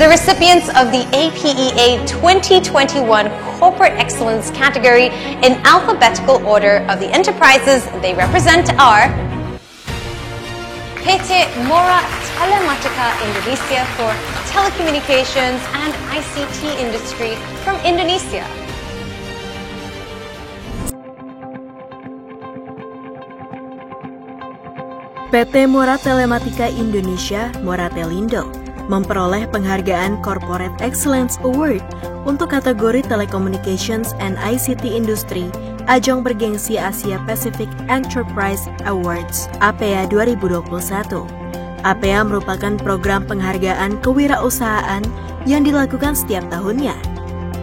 The recipients of the APEA 2021 Corporate Excellence category in alphabetical order of the enterprises they represent are PT Mora Telematika Indonesia for telecommunications and ICT industry from Indonesia. PT Mora Telematika Indonesia, Moratelindo, memperoleh penghargaan Corporate Excellence Award untuk kategori Telecommunications and ICT Industry Ajang Bergengsi Asia Pacific Enterprise Awards APEA 2021. APEA merupakan program penghargaan kewirausahaan yang dilakukan setiap tahunnya.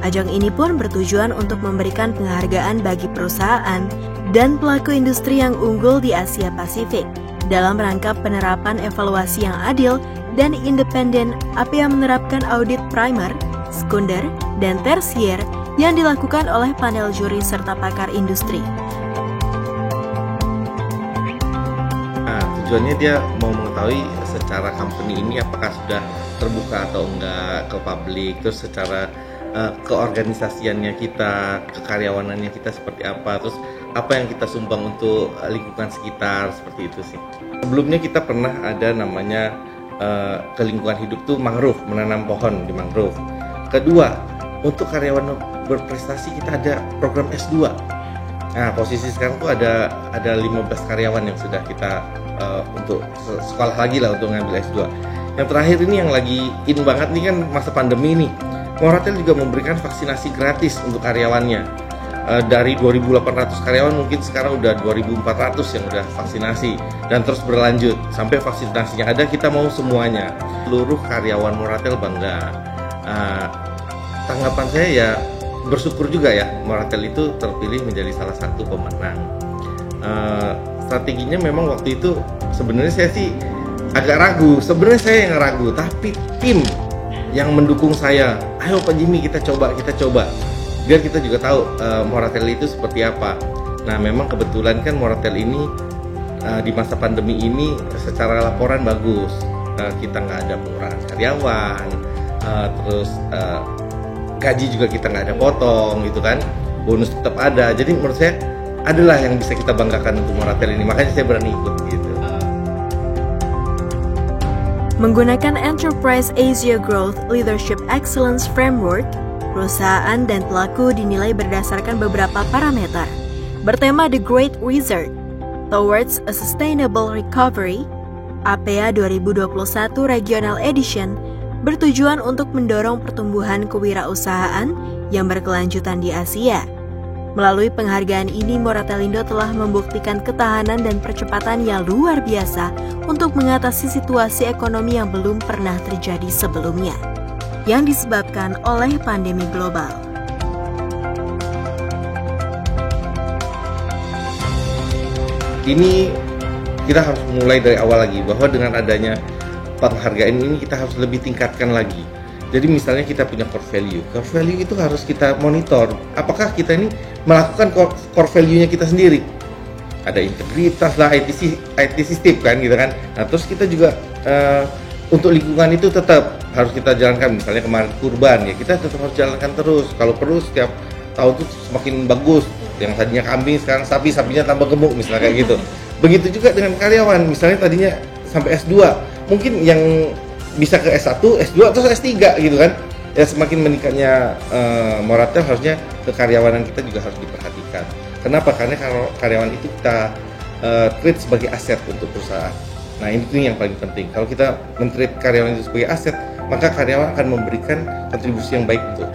Ajang ini pun bertujuan untuk memberikan penghargaan bagi perusahaan dan pelaku industri yang unggul di Asia Pasifik. Dalam rangka penerapan evaluasi yang adil dan independen, APEA menerapkan audit primer, sekunder, dan tersier yang dilakukan oleh panel juri serta pakar industri. Nah, tujuannya dia mau mengetahui secara company ini apakah sudah terbuka atau enggak ke publik, terus secara keorganisasiannya kita, kekaryawanannya kita seperti apa, terus apa yang kita sumbang untuk lingkungan sekitar, seperti itu sih. Sebelumnya kita pernah ada namanya ke lingkungan hidup tuh mangrove, menanam pohon di mangrove. Kedua, untuk karyawan berprestasi kita ada program S2. Nah, posisi sekarang tuh ada 15 karyawan yang sudah kita untuk sekolah lagi lah untuk ngambil S2. Yang terakhir ini yang lagi in banget nih kan masa pandemi ini. Moratel juga memberikan vaksinasi gratis untuk karyawannya. Dari 2.800 karyawan mungkin sekarang udah 2.400 yang udah vaksinasi dan terus berlanjut sampai vaksinasinya ada, kita mau semuanya. Seluruh karyawan Moratel bangga. Tanggapan saya ya bersyukur juga ya Moratel itu terpilih menjadi salah satu pemenang. Strateginya memang waktu itu sebenarnya saya sih agak ragu. Sebenarnya saya yang ragu, tapi tim yang mendukung saya, ayo Pak Jimmy kita coba. Biar kita juga tahu Moratel itu seperti apa. Nah, memang kebetulan kan Moratel ini di masa pandemi ini secara laporan bagus. Kita nggak ada pengurangan karyawan, terus gaji juga kita nggak ada potong gitu kan. Bonus tetap ada. Jadi menurut saya adalah yang bisa kita banggakan untuk Moratel ini. Makanya saya berani ikut gitu. Menggunakan Enterprise Asia Growth Leadership Excellence Framework, perusahaan dan pelaku dinilai berdasarkan beberapa parameter. Bertema The Great Reset Towards a Sustainable Recovery, APEA 2021 Regional Edition bertujuan untuk mendorong pertumbuhan kewirausahaan yang berkelanjutan di Asia. Melalui penghargaan ini, Moratelindo telah membuktikan ketahanan dan percepatan yang luar biasa untuk mengatasi situasi ekonomi yang belum pernah terjadi sebelumnya, yang disebabkan oleh pandemi global. Ini kita harus mulai dari awal lagi, bahwa dengan adanya penghargaan ini kita harus lebih tingkatkan lagi. Jadi misalnya kita punya core value itu harus kita monitor. Apakah kita ini melakukan core value-nya kita sendiri? Ada integritas lah, IT system kan gitu kan. Nah terus kita juga untuk lingkungan itu tetap harus kita jalankan. Misalnya kemarin kurban ya, kita tetap harus jalankan terus. Kalau perlu setiap tahun itu semakin bagus. Yang tadinya kambing sekarang sapi, sapinya tambah gemuk misalnya kayak gitu. Begitu juga dengan karyawan. Misalnya tadinya sampai S2, mungkin yang bisa ke S1, S2 atau S3 gitu kan. Ya semakin meningkatnya Moratel harusnya kekaryawanan kita juga harus diperhatikan. Kenapa? Karena kalau karyawan itu kita treat sebagai aset untuk perusahaan. Nah ini yang paling penting. Kalau kita men-treat karyawan itu sebagai aset, maka karyawan akan memberikan kontribusi yang baik untuk